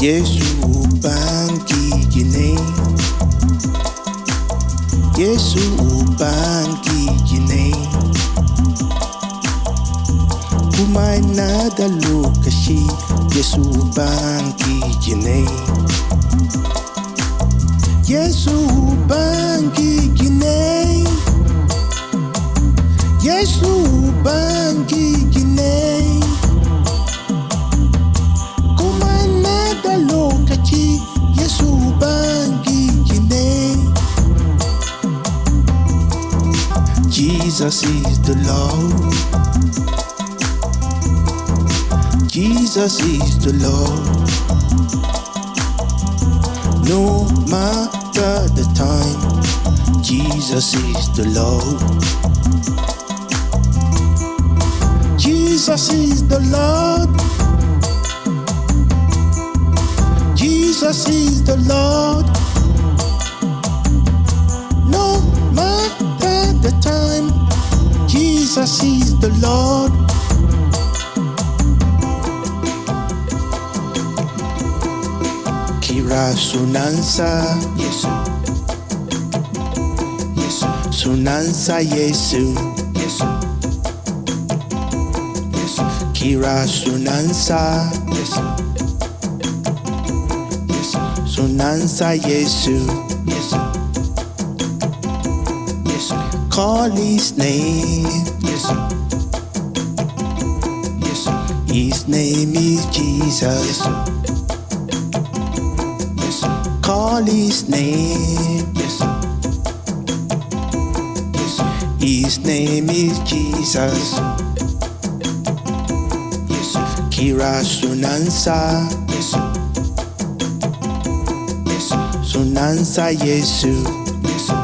Yesu Ubangiji, Yesu Ubangiji, Komai na da lokaci, Yesu Ubangiji, Yesu Ubangiji, Yesu Ubangiji, Komai na da lokaci, Yesu Ubangiji. Jesus is the Lord. Jesus is the Lord. No matter the time, Jesus is the Lord. Jesus is the Lord. Jesus is the Lord. No matter the time, Jesus is the Lord. Kira Sunansa, Yesu. Yesu. Sunansa, Yesu. Yesu. Yesu. Kira Sunansa, Yesu. Yesu. Sunansa, Yesu. Yesu. Yesu. Call his name, Yesu. Yesu. His name is Jesus. Yesu. Call his name, Yesu. Yesu. His name is Jesus. Yesu. Kira Sunansa, Yesu. Yesu. Sunansa, Yesu. Yesu.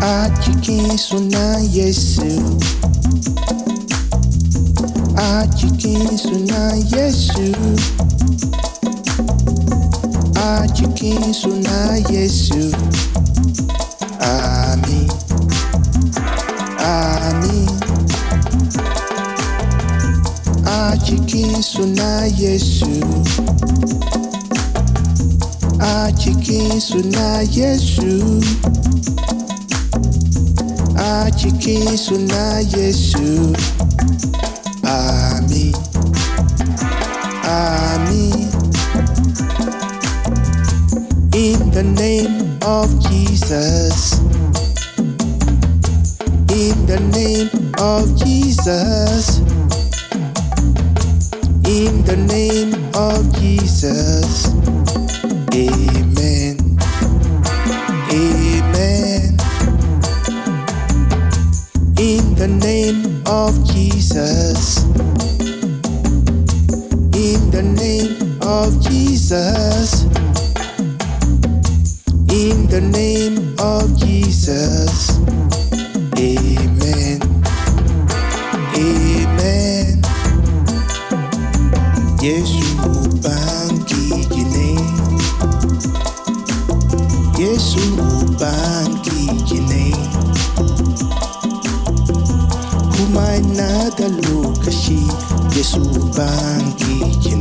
Achikin suna Yesu. Achikin suna Yesu. Achikin suna Yesu. Amen. Amen. Achikin suna Yesu. Achikin suna Yesu. Achikin suna Yesu. Amen. Amen. In the name of Jesus. In the name of Jesus. In the name of Jesus. Amen. Amen. In the name of Jesus. In the name of Jesus. In the name of Jesus. Amen. Amen. Yesu Ubangiji, Yesu Ubangiji, Komai na da lokaci, Yesu Ubangiji,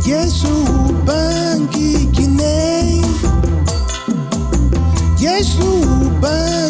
Yesu Ubangiji, Yesu Ubangiji.